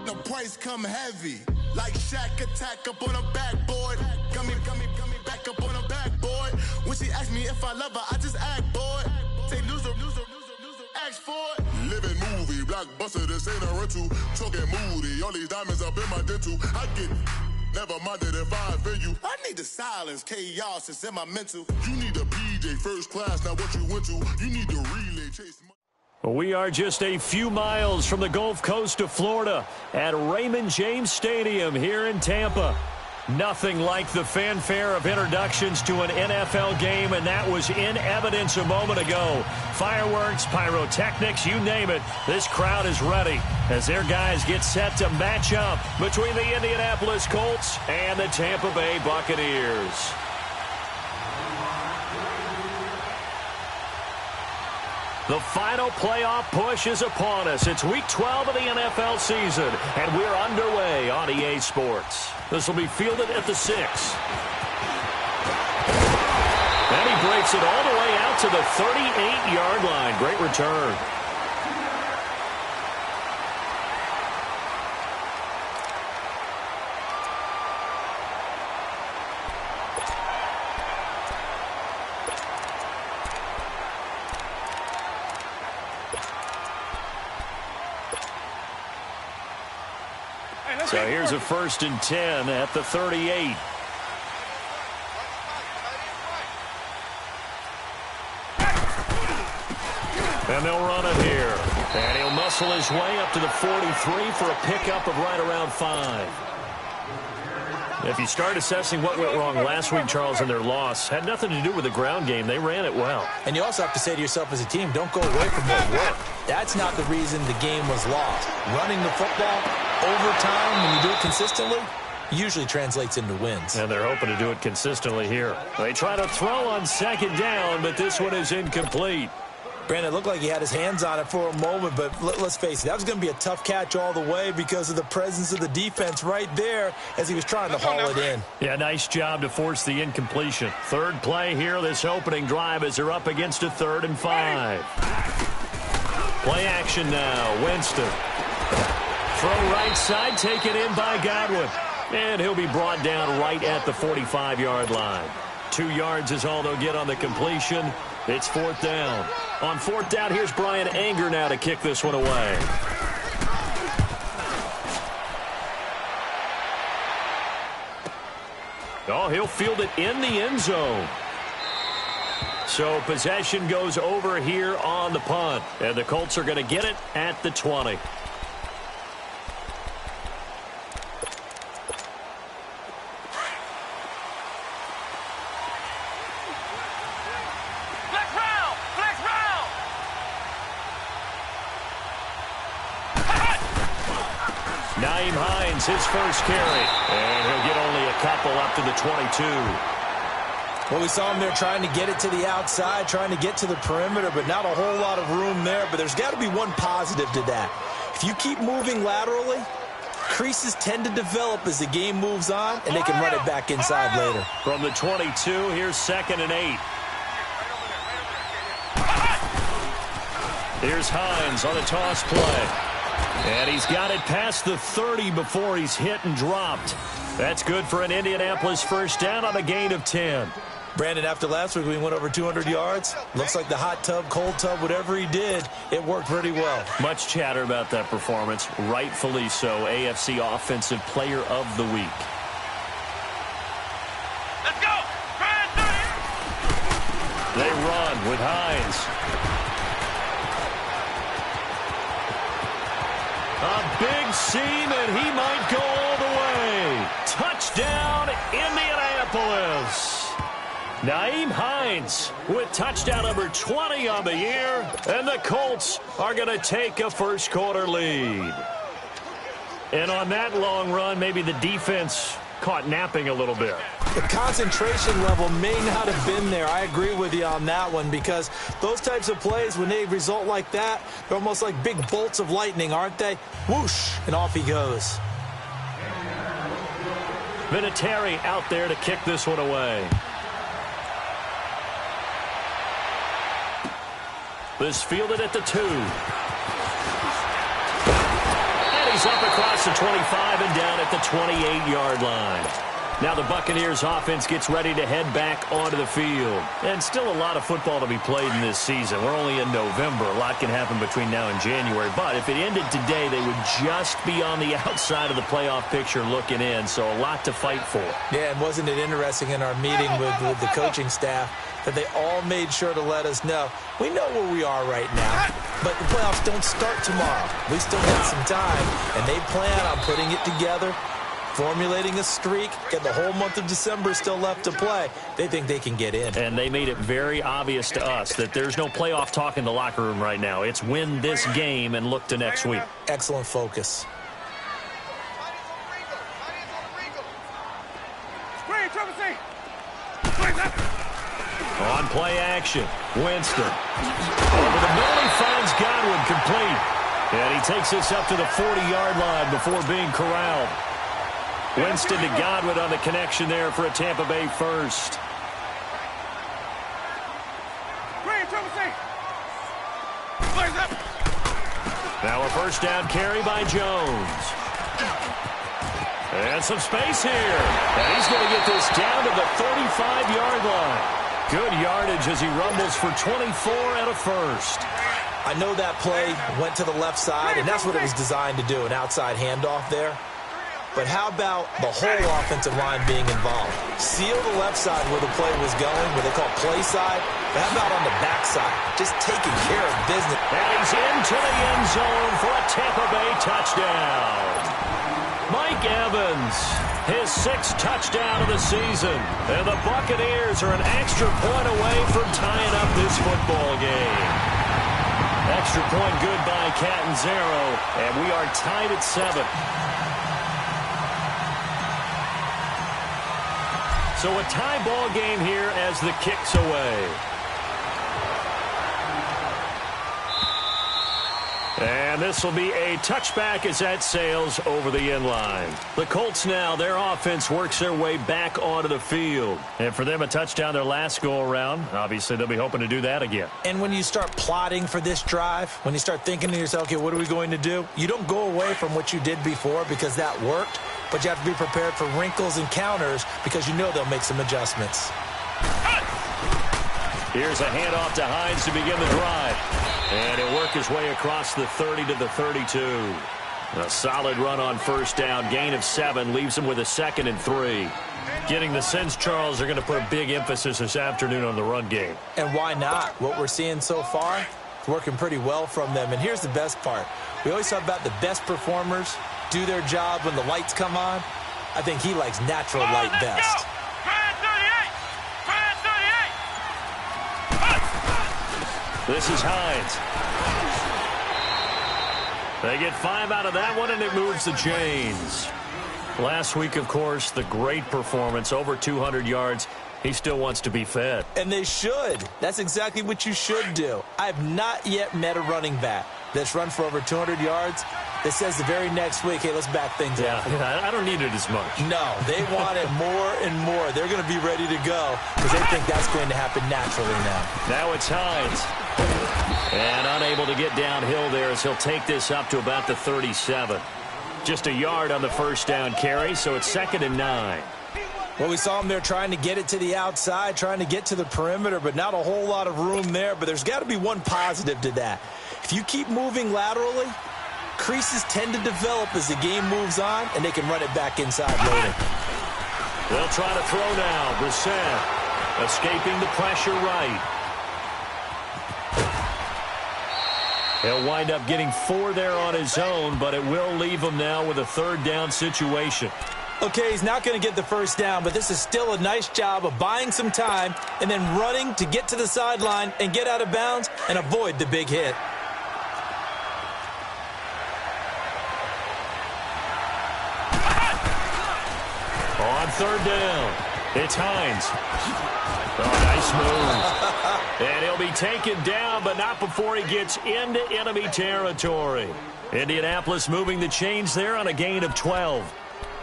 The price come heavy. Like Shaq attack up on a backboard. Gummy, back up on a backboard. When she ask me if I love her, I just act bored. Say loser, ask for it. Living movie, blockbuster, this ain't a rental. Talking moody, all these diamonds up in my dental. I get never minded if I offend you. I need the silence, chaos, it's in my mental. You need a PJ first class, not what you went to. You need the relay, chase money. We are just a few miles from the Gulf Coast of Florida at Raymond James Stadium here in Tampa. Nothing like the fanfare of introductions to an NFL game, and that was in evidence a moment ago. Fireworks, pyrotechnics, you name it. This crowd is ready as their guys get set to match up between the Indianapolis Colts and the Tampa Bay Buccaneers. The final playoff push is upon us. It's Week 12 of the NFL season, and we're underway on EA Sports. This will be fielded at the 6. And he breaks it all the way out to the 38-yard line. Great return. So here's a 1st and 10 at the 38. And they'll run it here. And he'll muscle his way up to the 43 for a pickup of right around 5. If you start assessing what went wrong last week, Charles, in their loss, had nothing to do with the ground game. They ran it well. And you also have to say to yourself as a team, don't go away from what worked. That's not the reason the game was lost. Running the football over time, when you do it consistently, usually translates into wins. And they're hoping to do it consistently here. They try to throw on 2nd down, but this one is incomplete. Brandon, it looked like he had his hands on it for a moment, but let's face it, that was going to be a tough catch all the way because of the presence of the defense right there as he was trying to haul it in. Yeah, nice job to force the incompletion. 3rd play here, this opening drive as they're up against a 3rd and 5. Play action now, Winston. Throw right side, taken in by Godwin. And he'll be brought down right at the 45-yard line. 2 yards is all they'll get on the completion. It's 4th down. On 4th down, here's Brian Anger now to kick this one away. Oh, he'll field it in the end zone. So possession goes over here on the punt. And the Colts are going to get it at the 20. His first carry, and he'll get only a couple up to the 22. Well, we saw him there trying to get it to the outside, trying to get to the perimeter, but not a whole lot of room there. But there's got to be one positive to that. If you keep moving laterally, creases tend to develop as the game moves on, and they can run it back inside later. From the 22, here's 2nd and 8. Here's Hines on a toss play. And he's got it past the 30 before he's hit and dropped. That's good for an Indianapolis 1st down on a gain of 10. Brandon, after last week we went over 200 yards. Looks like the hot tub, cold tub, whatever he did, it worked pretty well. Much chatter about that performance. Rightfully so. AFC Offensive Player of the Week. Let's go! They run with Hines. A big seam, and he might go all the way. Touchdown, Indianapolis. Nyheim Hines with touchdown number 20 on the year, and the Colts are going to take a first-quarter lead. And on that long run, maybe the defense caught napping a little bit. The concentration level may not have been there. I agree with you on that one because those types of plays, when they result like that, they're almost like big bolts of lightning, aren't they? Whoosh, and off he goes. Vinatieri out there to kick this one away. This fielded at the 2. And he's is up across the 25 and down at the 28-yard line. Now the Buccaneers offense gets ready to head back onto the field. And still a lot of football to be played in this season. We're only in November. A lot can happen between now and January. But if it ended today, they would just be on the outside of the playoff picture looking in. So a lot to fight for. Yeah, and wasn't it interesting in our meeting with the coaching staff that they all made sure to let us know, we know where we are right now, but the playoffs don't start tomorrow. We still got some time, and they plan on putting it together, formulating a streak, and the whole month of December still left to play. They think they can get in. And they made it very obvious to us that there's no playoff talk in the locker room right now. It's win this game and look to next week. Excellent focus. On play action, Winston. Over the middle, he finds Godwin complete. And he takes this up to the 40-yard line before being corralled. Winston to Godwin on the connection there for a Tampa Bay first. Now a first down carry by Jones. And some space here. And he's going to get this down to the 35-yard line. Good yardage as he rumbles for 24 and a first. I know that play went to the left side, and that's what it was designed to do, an outside handoff there. But how about the whole offensive line being involved? Seal the left side where the play was going, where they call play side. But how about on the back side? Just taking care of business. And he's into the end zone for a Tampa Bay touchdown. Mike Evans, his 6th touchdown of the season. And the Buccaneers are an extra point away from tying up this football game. Extra point good by Catanzaro, and we are tied at 7. So a tie ball game here as the kick's away. And this will be a touchback as that sails over the end line. The Colts now, their offense works their way back onto the field. And for them, a touchdown their last go-around. Obviously, they'll be hoping to do that again. And when you start plotting for this drive, when you start thinking to yourself, okay, what are we going to do? You don't go away from what you did before because that worked, but you have to be prepared for wrinkles and counters because you know they'll make some adjustments. Here's a handoff to Hines to begin the drive. And he'll work his way across the 30 to the 32. A solid run on first down. Gain of 7 leaves him with a 2nd and 3. Getting the sense, Charles, they're going to put a big emphasis this afternoon on the run game. And why not? What we're seeing so far is working pretty well from them. And here's the best part. We always talk about the best performers do their job when the lights come on. I think he likes natural light best. This is Hines. They get 5 out of that one, and it moves the chains. Last week, of course, the great performance, over 200 yards. He still wants to be fed. And they should. That's exactly what you should do. I have not yet met a running back that's run for over 200 yards that says the very next week, hey, let's back things up. Yeah, I don't need it as much. No, they want it more and more. They're going to be ready to go because they think that's going to happen naturally now. Now it's Hines. And unable to get downhill there as he'll take this up to about the 37. Just a yard on the first down carry, so it's 2nd and 9. Well, we saw him there trying to get it to the outside, trying to get to the perimeter, but not a whole lot of room there. But there's got to be one positive to that. If you keep moving laterally, creases tend to develop as the game moves on, and they can run it back inside later. They'll try to throw now. Brissett escaping the pressure right. He'll wind up getting 4 there on his own, but it will leave him now with a 3rd down situation. Okay, he's not going to get the first down, but this is still a nice job of buying some time and then running to get to the sideline and get out of bounds and avoid the big hit. On 3rd down, it's Hines. Oh, nice move. And he'll be taken down, but not before he gets into enemy territory. Indianapolis moving the chains there on a gain of 12.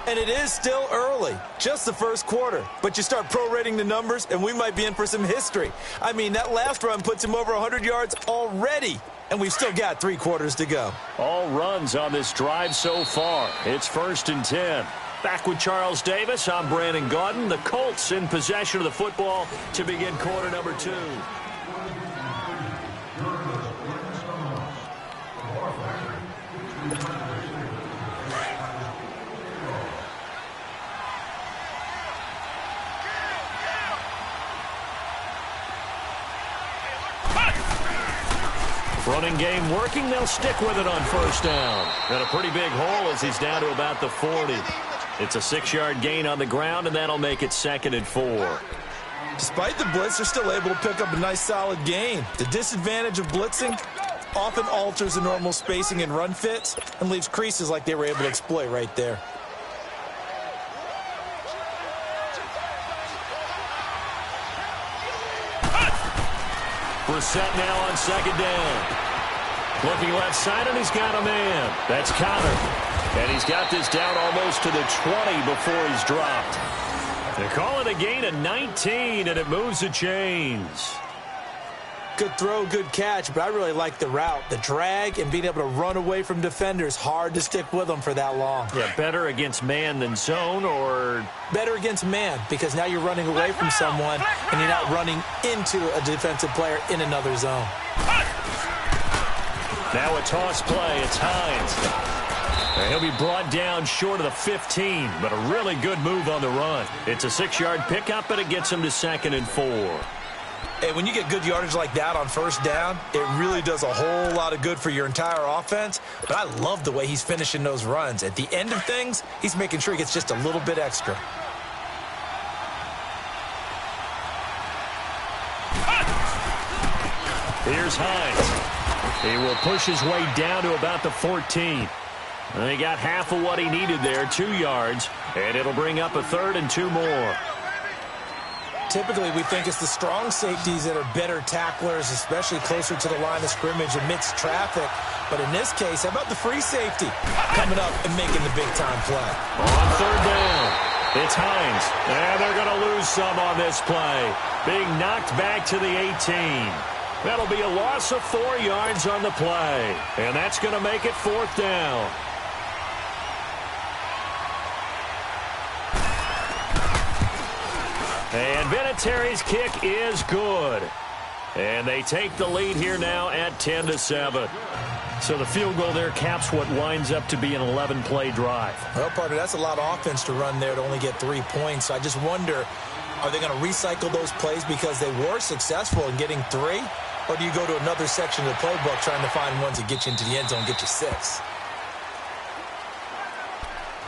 And it is still early, just the first quarter. But you start prorating the numbers, and we might be in for some history. I mean, that last run puts him over 100 yards already, and we've still got 3 quarters to go. All runs on this drive so far. It's 1st and 10. Back with Charles Davis, I'm Brandon Gaudin. The Colts in possession of the football to begin quarter number 2. Running game working. They'll stick with it on 1st down. And a pretty big hole as he's down to about the 40. It's a 6-yard gain on the ground, and that'll make it 2nd and 4. Despite the blitz, they're still able to pick up a nice solid gain. The disadvantage of blitzing often alters the normal spacing and run fits and leaves creases like they were able to exploit right there. Brissett now on 2nd down. Looking left side, and he's got a man. That's Connor. And he's got this down almost to the 20 before he's dropped. They call it a gain of 19, and it moves the chains. Good throw, good catch, but I really like the route. The drag and being able to run away from defenders, hard to stick with them for that long. Yeah, better against man than zone, or? Better against man, because now you're running away from someone, and you're not running into a defensive player in another zone. Now a toss play. It's Hines. And he'll be brought down short of the 15, but a really good move on the run. It's a 6-yard pickup, and it gets him to 2nd and 4. Hey, when you get good yardage like that on 1st down, it really does a whole lot of good for your entire offense. But I love the way he's finishing those runs. At the end of things, he's making sure he gets just a little bit extra. Here's Hines. He will push his way down to about the 14. And he got half of what he needed there, 2 yards. And it'll bring up a 3rd and 2 more. Typically, we think it's the strong safeties that are better tacklers, especially closer to the line of scrimmage amidst traffic. But in this case, how about the free safety coming up and making the big-time play? On 3rd down, it's Hines. And they're going to lose some on this play. Being knocked back to the 18. That'll be a loss of 4 yards on the play. And that's going to make it 4th down. And Vinatieri's kick is good. And they take the lead here now at 10-7. So the field goal there caps what winds up to be an 11-play drive. Well, partner, that's a lot of offense to run there to only get 3 points. So I just wonder, are they going to recycle those plays because they were successful in getting 3? Or do you go to another section of the playbook trying to find ones that get you into the end zone, get you 6?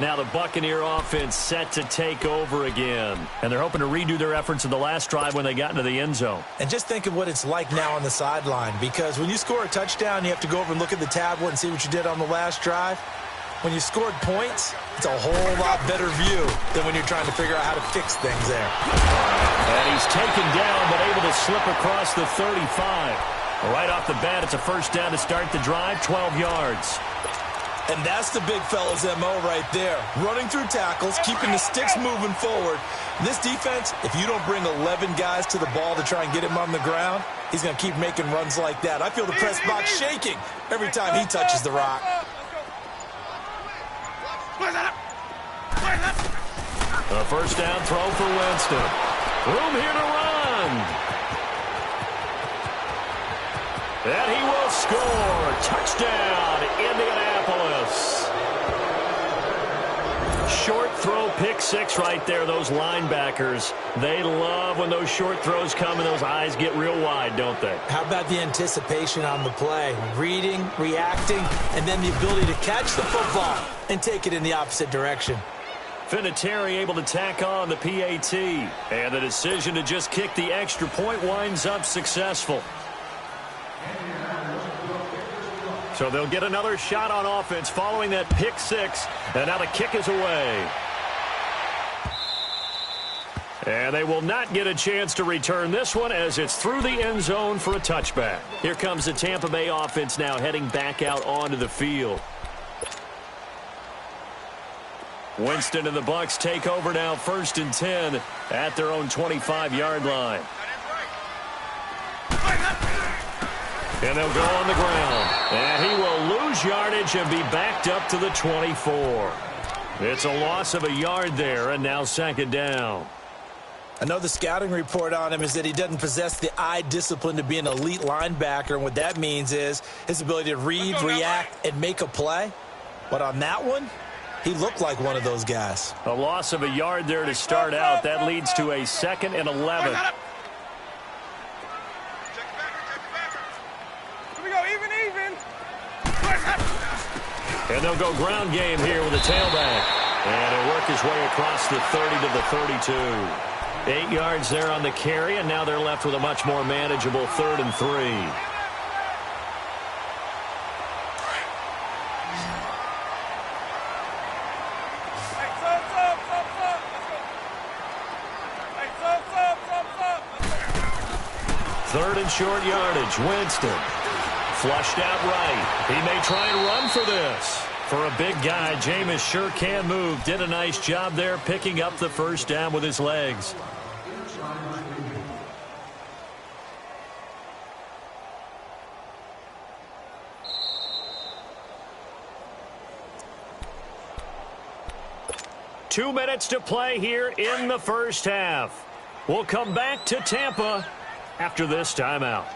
Now the Buccaneer offense set to take over again. And they're hoping to redo their efforts in the last drive when they got into the end zone. And just think of what it's like now on the sideline. Because when you score a touchdown, you have to go over and look at the tablet and see what you did on the last drive. When you scored points, it's a whole lot better view than when you're trying to figure out how to fix things there. And he's taken down, but able to slip across the 35. Right off the bat, it's a 1st down to start the drive, 12 yards. And that's the big fella's MO right there. Running through tackles, keeping the sticks moving forward. This defense, if you don't bring 11 guys to the ball to try and get him on the ground, he's going to keep making runs like that. I feel the press box shaking every time he touches the rock. A 1st down throw for Winston. Room here to run. And he will score. Touchdown, Indianapolis. Short throw, pick 6 right there. Those linebackers, they love when those short throws come and those eyes get real wide, don't they? How about the anticipation on the play? Reading, reacting, and then the ability to catch the football and take it in the opposite direction. Vinatieri able to tack on the PAT. And the decision to just kick the extra point winds up successful. So they'll get another shot on offense following that pick 6. And now the kick is away. And they will not get a chance to return this one as it's through the end zone for a touchback. Here comes the Tampa Bay offense now heading back out onto the field. Winston and the Bucs take over now, 1st and 10 at their own 25-yard line. And they'll go on the ground. And he will lose yardage and be backed up to the 24. It's a loss of a yard there, and now 2nd down. I know the scouting report on him is that he doesn't possess the eye discipline to be an elite linebacker, and what that means is his ability to read, react, and make a play. But on that one, he looked like one of those guys. A loss of a yard there to start out. That leads to a 2nd and 11. Here we go, even. And they'll go ground game here with a tailback. And he'll work his way across the 30 to the 32. 8 yards there on the carry, and now they're left with a much more manageable 3rd and 3. Third and short yardage. Winston flushed out right. He may try and run for this. For a big guy, Jameis sure can move. Did a nice job there picking up the 1st down with his legs. Two minutes to play here in the 1st half. We'll come back to Tampa after this timeout.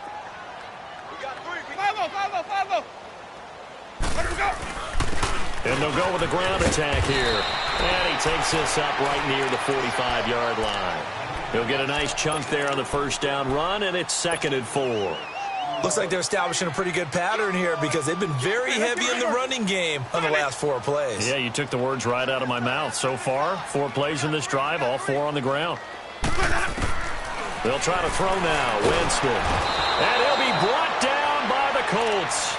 And they'll go with a ground attack here. And he takes this up right near the 45-yard line. He'll get a nice chunk there on the 1st down run, and it's 2nd and 4. Looks like they're establishing a pretty good pattern here because they've been very heavy in the running game on the last 4 plays. Yeah, you took the words right out of my mouth. So far, 4 plays in this drive, all 4 on the ground. They'll try to throw now. Winston. And he'll be brought down by the Colts.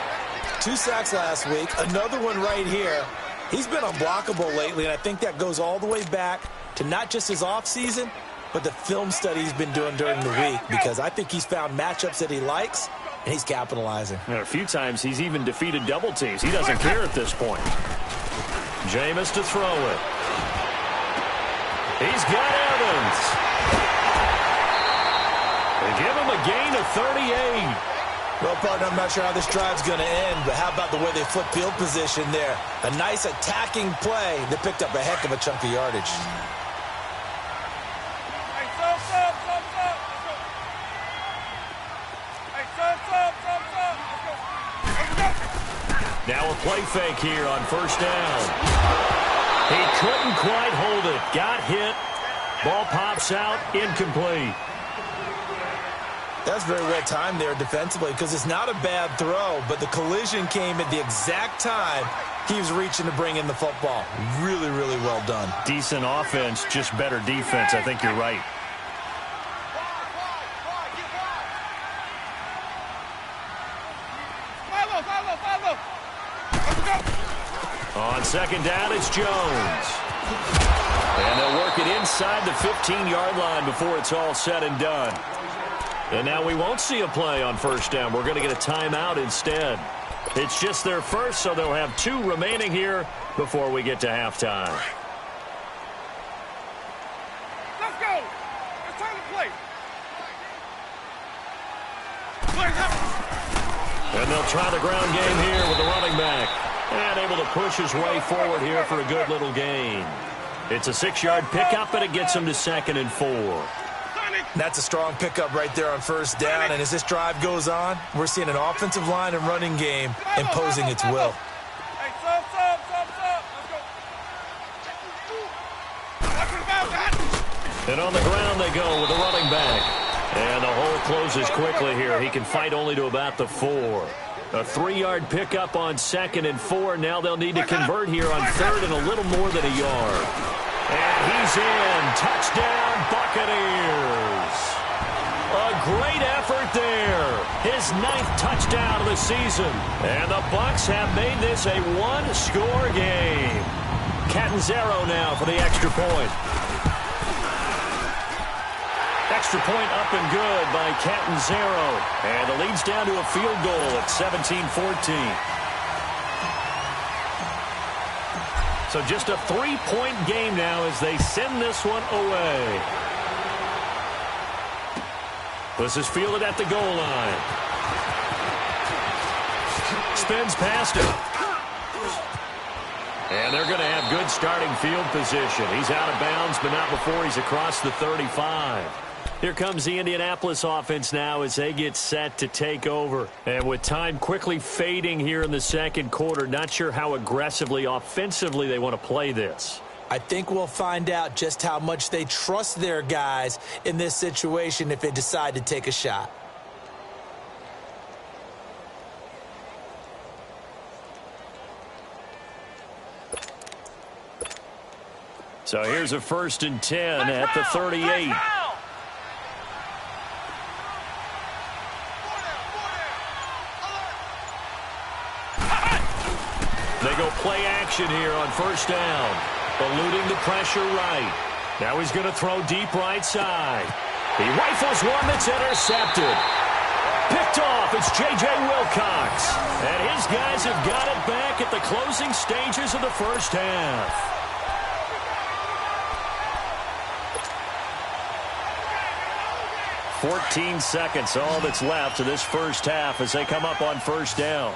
2 sacks last week, another one right here. He's been unblockable lately, and I think that goes all the way back to not just his offseason, but the film study he's been doing during the week, because I think he's found matchups that he likes, and he's capitalizing. And a few times he's even defeated double teams. He doesn't care at this point. Jameis to throw it. He's got Evans. They give him a gain of 38. Well, partner, I'm not sure how this drive's going to end, but how about the way they flip field position there? A nice attacking play that picked up a heck of a chunk of yardage. Now a play fake here on 1st down. He couldn't quite hold it. Got hit. Ball pops out. Incomplete. That's very well timed there defensively because it's not a bad throw, but the collision came at the exact time he was reaching to bring in the football. Really, really well done. Decent offense, just better defense. I think you're right. On 2nd down, it's Jones. And they'll work it inside the 15-yard line before it's all said and done. And now we won't see a play on 1st down. We're going to get a timeout instead. It's just their first, so they'll have 2 remaining here before we get to halftime. Let's go. It's time to play. And they'll try the ground game here with the running back. And able to push his way forward here for a good little gain. It's a 6-yard pickup, and it gets him to 2nd and 4. That's a strong pickup right there on 1st down, and as this drive goes on, we're seeing an offensive line and running game imposing its will. Hey, stop. Let's go. And on the ground they go with the running back. And the hole closes quickly here. He can fight only to about the 4. A 3-yard pickup on 2nd and 4. Now they'll need to convert here on 3rd and a little more than a yard. And he's in. Touchdown, Buccaneers. A great effort there. His 9th touchdown of the season. And the Bucs have made this a 1-score game. Catanzaro now for the extra point. Extra point up and good by Catanzaro. And the lead's down to a field goal at 17-14. So just a 3-point game now as they send this one away. This is fielded at the goal line. Spins past him. And they're going to have good starting field position. He's out of bounds, but not before he's across the 35. Here comes the Indianapolis offense now as they get set to take over. And with time quickly fading here in the second quarter, not sure how aggressively, offensively they want to play this. I think we'll find out just how much they trust their guys in this situation if they decide to take a shot. So here's a 1st and 10 at the 38. They go play action here on 1st down. Eluding the pressure right. Now he's going to throw deep right side. He rifles one that's intercepted. Picked off. It's J.J. Wilcox. And his guys have got it back at the closing stages of the first half. 14 seconds, all that's left of this first half as they come up on 1st down.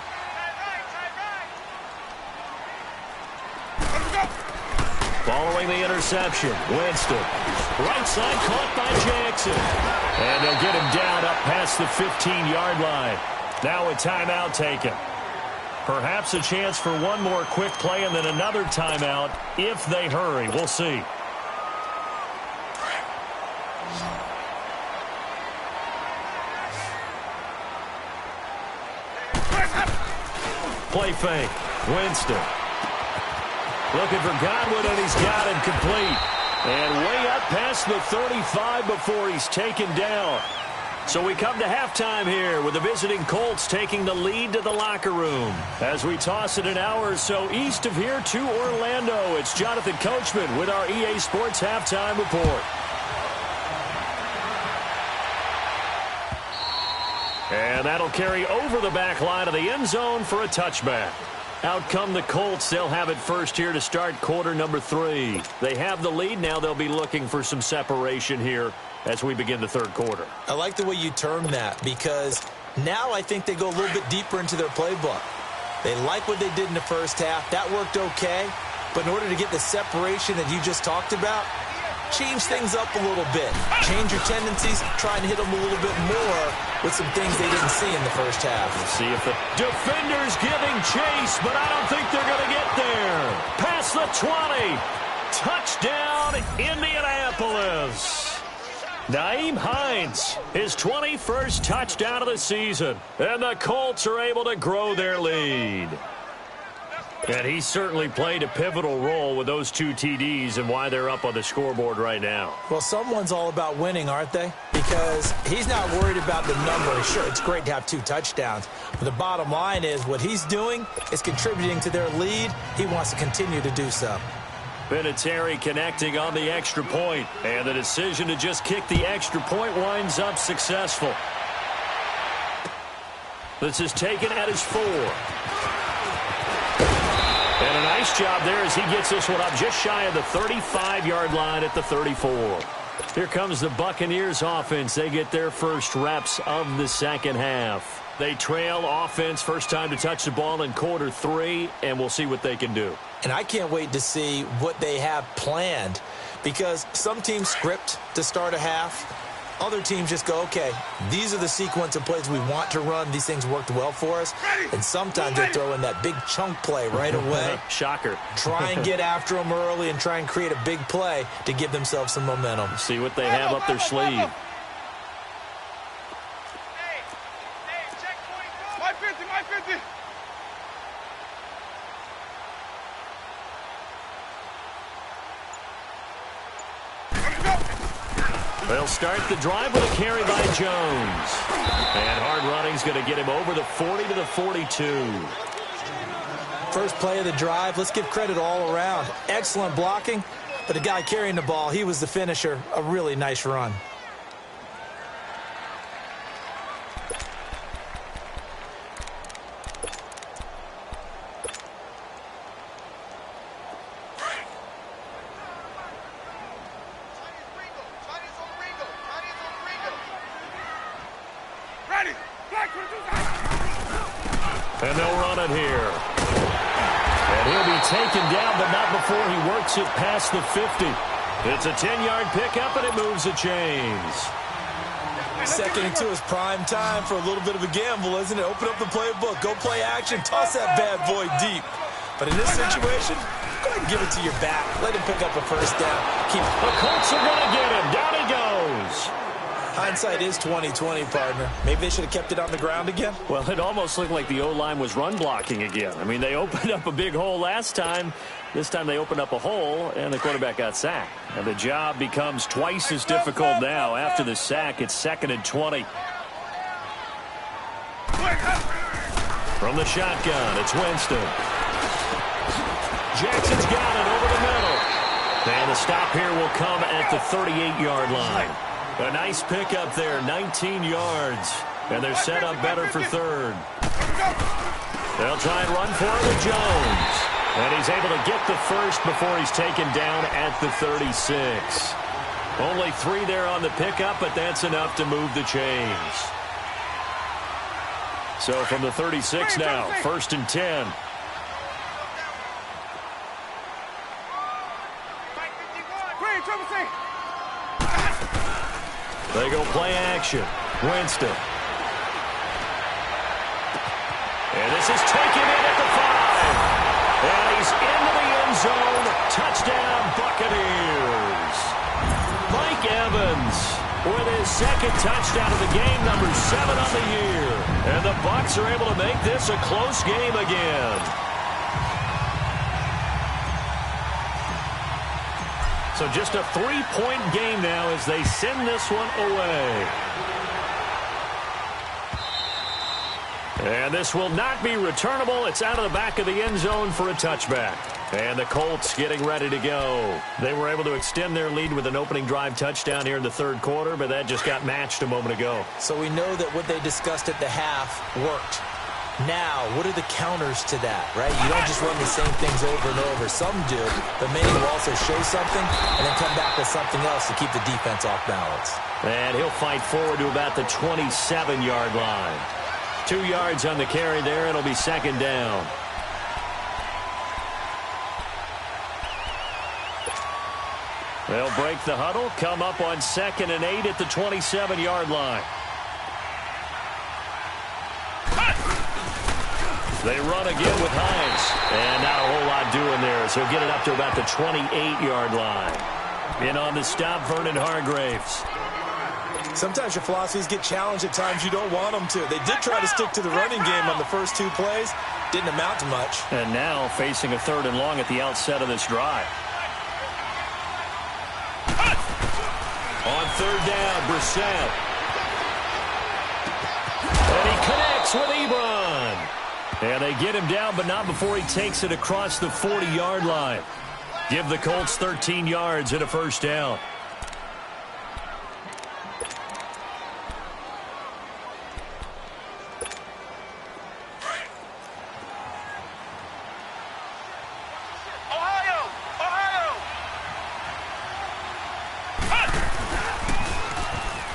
Following the interception, Winston. Right side caught by Jackson. And they'll get him down up past the 15-yard line. Now a timeout taken. Perhaps a chance for one more quick play and then another timeout if they hurry. We'll see. Play fake. Winston. Looking for Godwin, and he's got him complete. And way up past the 35 before he's taken down. So we come to halftime here with the visiting Colts taking the lead to the locker room. As we toss it an hour or so east of here to Orlando, it's Jonathan Coachman with our EA Sports Halftime Report. And that'll carry over the back line of the end zone for a touchback. Out come the Colts. They'll have it first here to start quarter number 3. They have the lead. Now they'll be looking for some separation here as we begin the third quarter. I like the way you term that because now I think they go a little bit deeper into their playbook. They like what they did in the first half. That worked okay. But in order to get the separation that you just talked about, change things up a little bit. Change your tendencies, try and hit them a little bit more with some things they didn't see in the first half. We'll see if the defender's giving chase, but I don't think they're going to get there. Past the 20. Touchdown, Indianapolis. Nyheim Hines, his 21st touchdown of the season. And the Colts are able to grow their lead. And he certainly played a pivotal role with those 2 TDs and why they're up on the scoreboard right now. Well, someone's all about winning, aren't they? Because he's not worried about the number. Sure, it's great to have 2 touchdowns. But the bottom line is what he's doing is contributing to their lead. He wants to continue to do so. Vinatieri connecting on the extra point. And the decision to just kick the extra point winds up successful. This is taken at his 4. And a nice job there as he gets this one up just shy of the 35-yard line at the 34. Here comes the Buccaneers offense. They get their first reps of the second half. They trail offense, first time to touch the ball in quarter 3, and we'll see what they can do. And I can't wait to see what they have planned because some teams script to start a half. Other teams just go, okay, these are the sequence of plays we want to run. These things worked well for us. And sometimes they throw in that big chunk play right away. Shocker. Try and get after them early and try and create a big play to give themselves some momentum. See what they have up their sleeve. My 50, my 50. They'll start the drive with a carry by Jones. And hard running's going to get him over the 40 to the 42. First play of the drive, let's give credit all around. Excellent blocking, but the guy carrying the ball, he was the finisher. A really nice run. And they'll run it here. And he'll be taken down, but not before he works it past the 50. It's a 10-yard pickup, and it moves the chains. Second and 2 is prime time for a little bit of a gamble, isn't it? Open up the playbook. Go play action. Toss that bad boy deep. But in this situation, go ahead and give it to your back. Let him pick up a first down. The Colts are going to get him. Down he goes. Hindsight is 20/20, partner. Maybe they should have kept it on the ground again. Well, it almost looked like the O-line was run blocking again. I mean, they opened up a big hole last time. This time they opened up a hole, and the quarterback got sacked. And the job becomes twice as difficult now. After the sack, it's 2nd and 20. From the shotgun, it's Winston. Jackson's got it over the middle. And the stop here will come at the 38-yard line. A nice pickup there, 19 yards. And they're set up better for third. They'll try and run for it with Jones. And he's able to get the first before he's taken down at the 36. Only 3 there on the pickup, but that's enough to move the chains. So from the 36 now, 1st and 10. They go play action. Winston. And this is taken in at the 5. And he's into the end zone. Touchdown, Buccaneers. Mike Evans with his 2nd touchdown of the game, number 7 on the year. And the Bucs are able to make this a close game again. So just a 3-point game now as they send this one away. And this will not be returnable. It's out of the back of the end zone for a touchback. And the Colts getting ready to go. They were able to extend their lead with an opening drive touchdown here in the 3rd quarter, but that just got matched a moment ago. So we know that what they discussed at the half worked. Now, what are the counters to that, right? You don't just run the same things over and over. Some do, but many will also show something and then come back with something else to keep the defense off balance. And he'll fight forward to about the 27-yard line. 2 yards on the carry there. It'll be 2nd down. They'll break the huddle, come up on 2nd and 8 at the 27-yard line. They run again with Hines. And not a whole lot doing there, so he'll get it up to about the 28-yard line. In on the stop, Vernon Hargreaves. Sometimes your philosophies get challenged at times you don't want them to. They did try to stick to the running game on the first 2 plays. Didn't amount to much. And now facing a 3rd and long at the outset of this drive. On 3rd down, Brissett. And he connects with Ebron. And they get him down, but not before he takes it across the 40-yard line. Give the Colts 13 yards and a first down.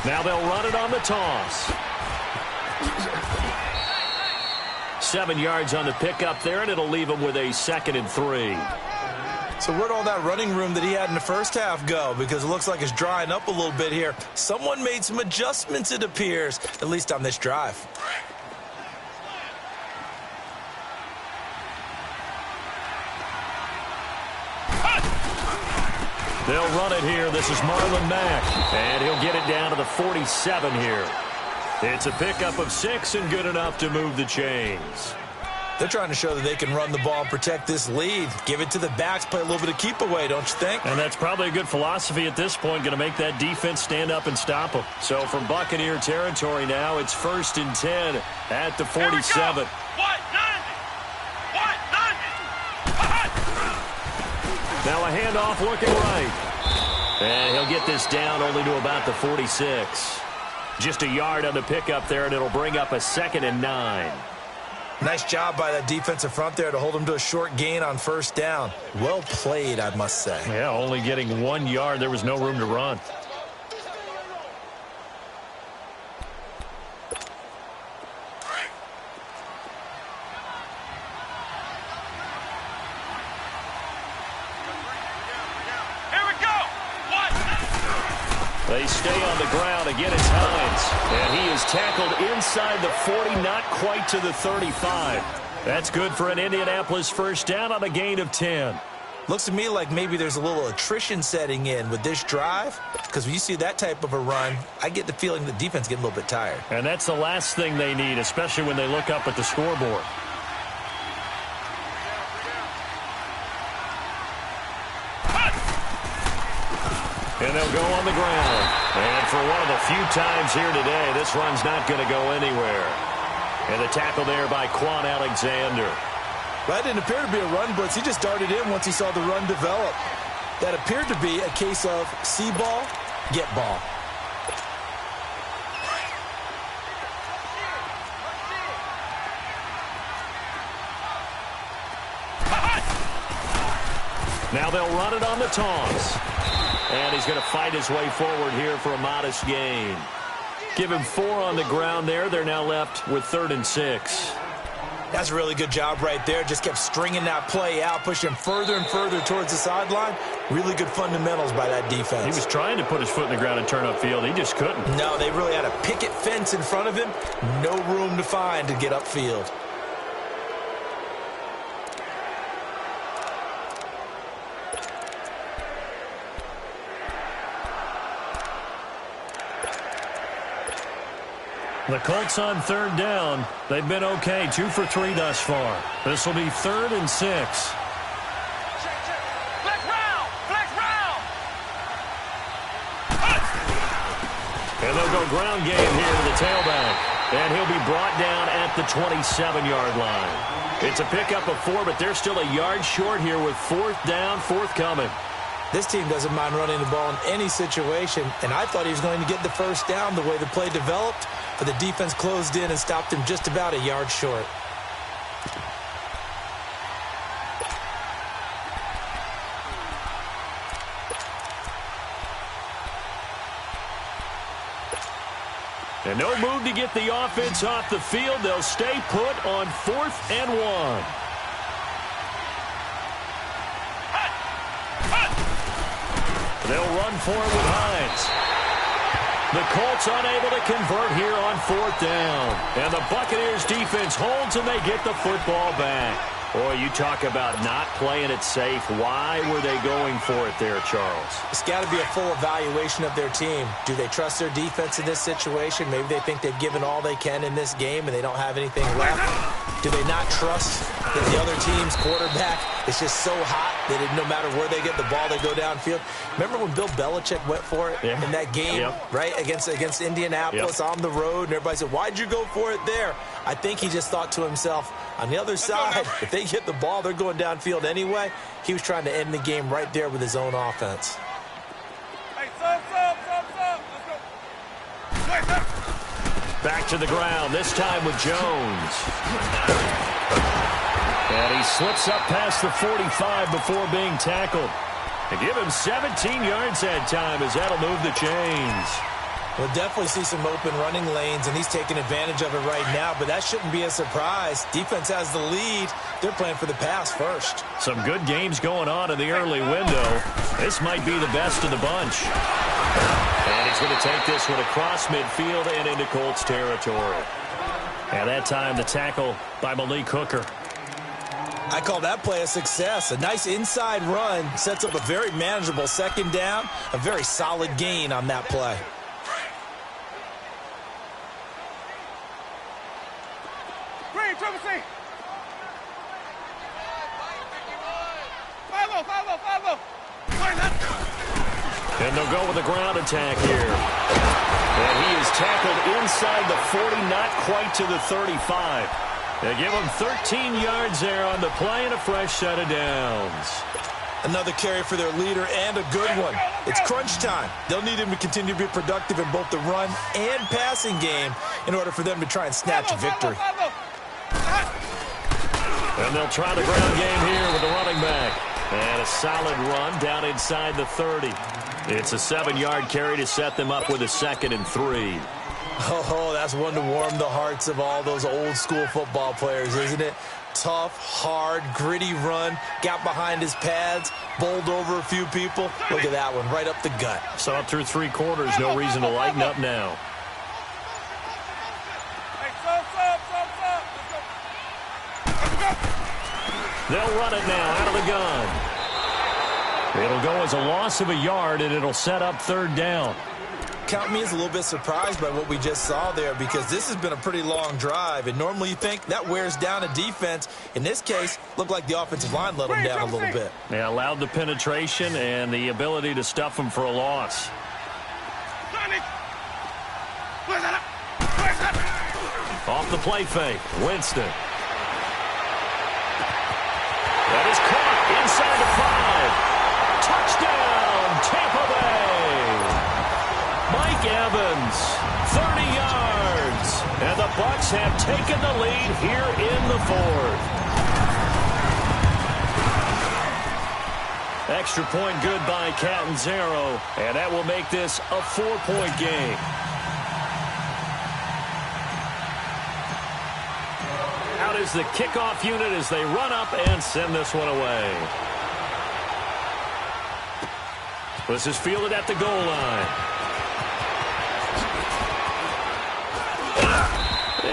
Now they'll run it on the toss. 7 yards on the pickup there, and it'll leave him with a 2nd and 3. So where'd all that running room that he had in the first half go? Because it looks like it's drying up a little bit here. Someone made some adjustments, it appears, at least on this drive. They'll run it here. This is Marlon Mack, and he'll get it down to the 47 here. It's a pickup of 6 and good enough to move the chains. They're trying to show that they can run the ball and protect this lead. Give it to the backs, play a little bit of keep away, don't you think? And that's probably a good philosophy at this point, going to make that defense stand up and stop them. So from Buccaneer territory now, it's 1st and 10 at the 47. Now a handoff looking right. And he'll get this down only to about the 46. Just a yard on the pickup there, and it'll bring up a 2nd and 9. Nice job by that defensive front there to hold him to a short gain on 1st down. Well played, I must say. Yeah, only getting 1 yard. There was no room to run. They stay on the ground. Again, it's Hines. And he is tackled inside the 40, not quite to the 35. That's good for an Indianapolis first down on a gain of 10. Looks to me like maybe there's a little attrition setting in with this drive, because when you see that type of a run, I get the feeling the defense getting a little bit tired. And that's the last thing they need, especially when they look up at the scoreboard. And they'll go on the ground. And for one of the few times here today, this run's not going to go anywhere. And the tackle there by Quan Alexander. That didn't appear to be a run blitz. He just darted in once he saw the run develop. That appeared to be a case of see ball, get ball. Now they'll run it on the toss. And he's going to fight his way forward here for a modest gain. Give him 4 on the ground there. They're now left with 3rd and 6. That's a really good job right there. Just kept stringing that play out, pushing further and further towards the sideline. Really good fundamentals by that defense. He was trying to put his foot in the ground and turn upfield. He just couldn't. No, they really had a picket fence in front of him. No room to find to get upfield. The Colts on 3rd down. They've been okay, 2 for 3 thus far. This will be 3rd and 6. Flex round! Flex round! And they'll go ground game here to the tailback. And he'll be brought down at the 27-yard line. It's a pickup of 4, but they're still a yard short here with 4th down, forthcoming. This team doesn't mind running the ball in any situation, and I thought he was going to get the first down the way the play developed, but the defense closed in and stopped him just about a yard short. And no move to get the offense off the field. They'll stay put on 4th and 1. They'll run for it with Hines. The Colts unable to convert here on 4th down. And the Buccaneers defense holds and they get the football back. Boy, you talk about not playing it safe. Why were they going for it there, Charles? It's got to be a full evaluation of their team. Do they trust their defense in this situation? Maybe they think they've given all they can in this game and they don't have anything left. Do they not trust that the other team's quarterback is just so hot that no matter where they get the ball, they go downfield? Remember when Bill Belichick went for it in that game, right, against Indianapolis on the road, and everybody said, why'd you go for it there? I think he just thought to himself, on the other side, if they get the ball, they're going downfield anyway. He was trying to end the game right there with his own offense. Hey, sub. Let's go. Back to the ground, this time with Jones. And he slips up past the 45 before being tackled. They give him 17 yards that time as that'll move the chains. We'll definitely see some open running lanes, and he's taking advantage of it right now, but that shouldn't be a surprise. Defense has the lead. They're playing for the pass first. Some good games going on in the early window. This might be the best of the bunch. And he's going to take this one across midfield and into Colts territory. And that time the tackle by Malik Hooker. I call that play a success. A nice inside run sets up a very manageable 2nd down, a very solid gain on that play. Green, triple C. 5-0. And they'll go with a ground attack here. And he is tackled inside the 40, not quite to the 35. They give him 13 yards there on the play and a fresh set of downs. Another carry for their leader and a good one. It's crunch time. They'll need him to continue to be productive in both the run and passing game in order for them to try and snatch a victory. And they'll try the ground game here with the running back. And a solid run down inside the 30. It's a 7-yard carry to set them up with a 2nd and 3. Oh, that's one to warm the hearts of all those old school football players, isn't it? tough, hard, gritty run. Got behind his pads, bowled over a few people. Look at that one, right up the gut. Saw it through 3 quarters. No reason to lighten up now. They'll run it now out of the gun. It'll go as a loss of a yard, and it'll set up 3rd down. Count me as a little bit surprised by what we just saw there, because this has been a pretty long drive, and normally you think that wears down a defense. In this case, looked like the offensive line let them down a little bit. They allowed the penetration and the ability to stuff them for a loss. Off the play fake, Winston. That is caught inside the 5. Touchdown, Tampa Bay. Mike Evans, 30 yards. And the Bucs have taken the lead here in the 4th. Extra point good by Catanzaro. And that will make this a 4-point game. Out is the kickoff unit as they run up and send this one away. This is fielded at the goal line.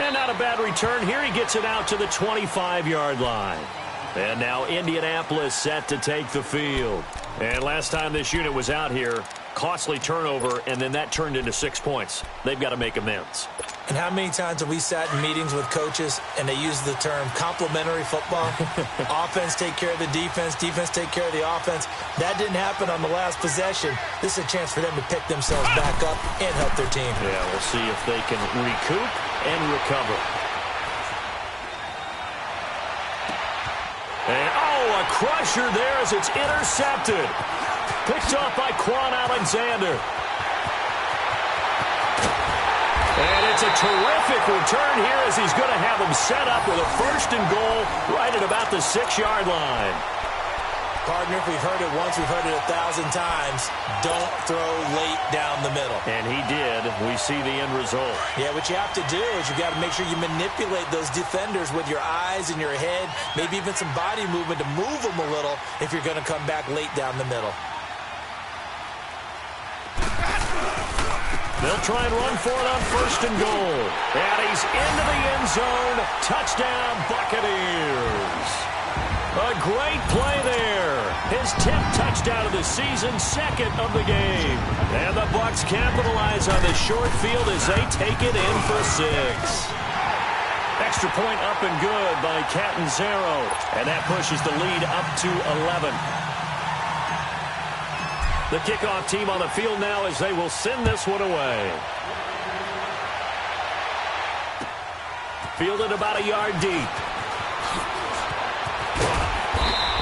And not a bad return here. He gets it out to the 25-yard line. And now Indianapolis set to take the field. And last time this unit was out here, costly turnover, and then that turned into 6 points. They've got to make amends. And how many times have we sat in meetings with coaches and they use the term complementary football? Offense take care of the defense, defense take care of the offense. That didn't happen on the last possession. This is a chance for them to pick themselves back up and help their team. Yeah, we'll see if they can recoup and recover. And, a crusher there as it's intercepted. Picked off by Quan Alexander. And it's a terrific return here as he's going to have him set up with a 1st and goal right at about the 6-yard line. Partner, if we've heard it once, we've heard it 1,000 times. Don't throw late down the middle. And he did. We see the end result. Yeah, what you have to do is you got to make sure you manipulate those defenders with your eyes and your head, maybe even some body movement to move them a little if you're going to come back late down the middle. They'll try and run for it on 1st and goal. And he's into the end zone. Touchdown, Buccaneers. A great play there. His 10th touchdown of the season, 2nd of the game. And the Bucs capitalize on the short field as they take it in for 6. Extra point up and good by Catanzaro. And that pushes the lead up to 11. The kickoff team on the field now as they will send this one away. Fielded about a yard deep.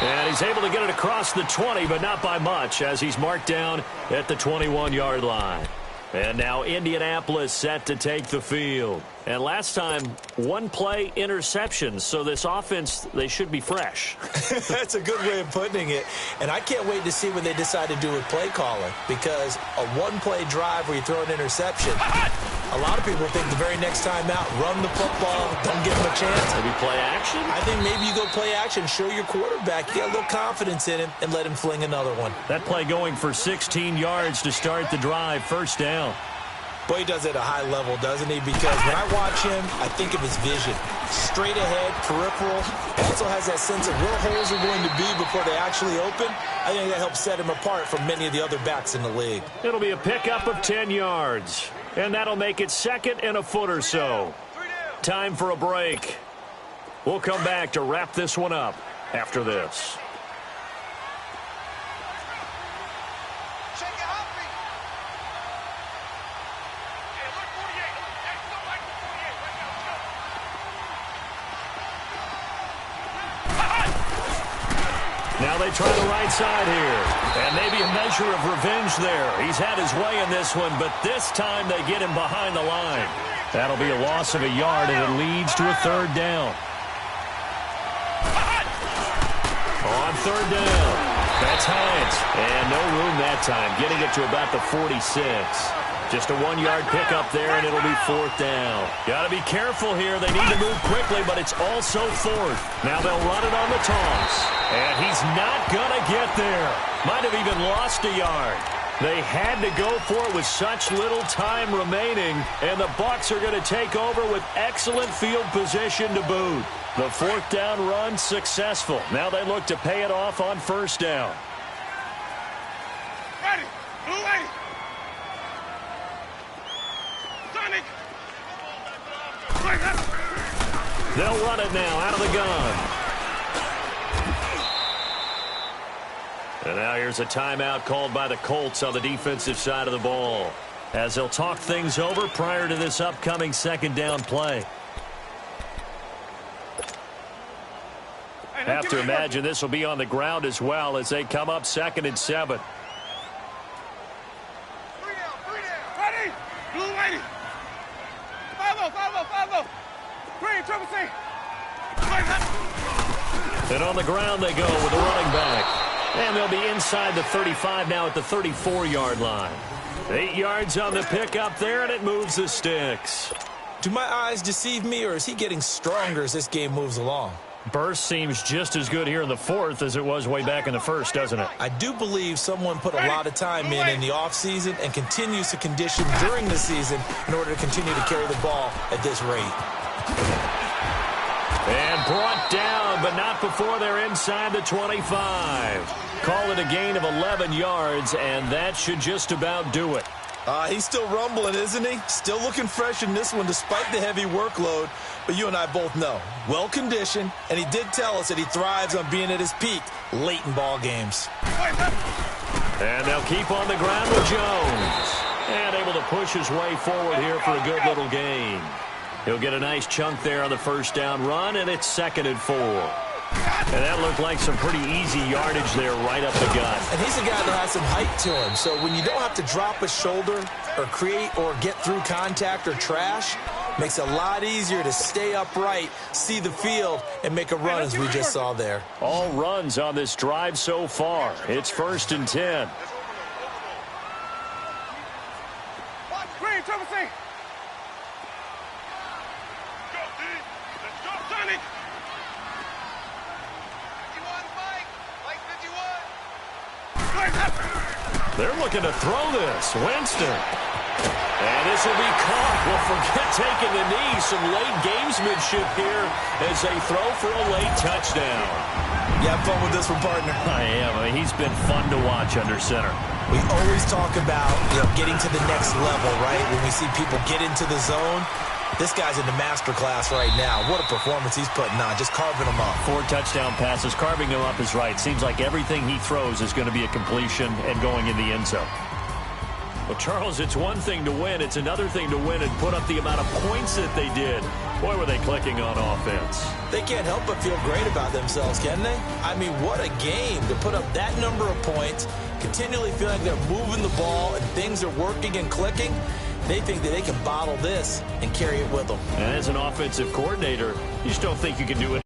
And he's able to get it across the 20, but not by much as he's marked down at the 21-yard line. And now Indianapolis set to take the field. And last time, 1-play interceptions. So this offense, they should be fresh. That's a good way of putting it. And I can't wait to see what they decide to do with play calling. Because a 1-play drive where you throw an interception, a lot of people think the very next time out, run the football, don't give them a chance. Maybe play action? I think maybe you go play action, show your quarterback, you got a little confidence in him, and let him fling another one. That play going for 16 yards to start the drive, 1st down. Boy, he does it at a high level, doesn't he? Because when I watch him, I think of his vision. Straight ahead, peripheral. He also has that sense of where holes are going to be before they actually open. I think that helps set him apart from many of the other backs in the league. It'll be a pickup of 10 yards. And that'll make it 2nd and a foot or so. Time for a break. We'll come back to wrap this one up after this. Now they try the right side here. And maybe a measure of revenge there. He's had his way in this one, but this time they get him behind the line. That'll be a loss of a yard, and it leads to a 3rd down. On 3rd down, that's Hines. And no room that time, getting it to about the 46. Just a 1-yard pickup there, and it'll be 4th down. Got to be careful here. They need to move quickly, but it's also 4th. Now they'll run it on the toss. And he's not going to get there. Might have even lost a yard. They had to go for it with such little time remaining, and the Bucs are going to take over with excellent field position to boot. The 4th down run successful. Now they look to pay it off on 1st down. Ready. Blue lady. Sonic. They'll run it now out of the gun. And now here's a timeout called by the Colts on the defensive side of the ball, as they'll talk things over prior to this upcoming 2nd down play. Have to imagine this will be on the ground as well as they come up 2nd and 7. 3 down. Ready. Blue lady. 5-0, 5-0, 5-0. Green, triple C. And on the ground they go with the running back. And they'll be inside the 35 now at the 34-yard line. 8 yards on the pickup there, and it moves the sticks. Do my eyes deceive me, or is he getting stronger as this game moves along? Burst seems just as good here in the 4th as it was way back in the 1st, doesn't it? I do believe someone put a lot of time in the offseason and continues to condition during the season in order to continue to carry the ball at this rate. And brought down, but not before they're inside the 25. Call it a gain of 11 yards, and that should just about do it. He's still rumbling, isn't he? Still looking fresh in this one despite the heavy workload. But you and I both know, well-conditioned, and he did tell us that he thrives on being at his peak late in ball games. And they'll keep on the ground with Jones. And able to push his way forward here for a good little gain. He'll get a nice chunk there on the 1st down run, and it's 2nd and 4. And that looked like some pretty easy yardage there right up the gut. And he's a guy that has some height to him. So when you don't have to drop a shoulder or create or get through contact or trash, makes it a lot easier to stay upright, see the field, and make a run as we just saw there. All runs on this drive so far. It's 1st and 10. Green, triple C. They're looking to throw this. Winston. And this will be caught. Well, forget taking the knee. Some late gamesmanship here as they throw for a late touchdown. You have fun with this one, partner? I am. I mean, he's been fun to watch under center. We always talk about getting to the next level, right? When we see people get into the zone. This guy's in the master class right now. What a performance he's putting on, just carving them up. 4 touchdown passes. Carving them up is right. Seems like everything he throws is going to be a completion and going in the end zone. Well, Charles, it's one thing to win. It's another thing to win and put up the amount of points that they did. Boy, were they clicking on offense. They can't help but feel great about themselves, can they? I mean, what a game to put up that number of points, continually feeling like they're moving the ball and things are working and clicking. They think that they can bottle this and carry it with them. And as an offensive coordinator, you just don't think you can do it.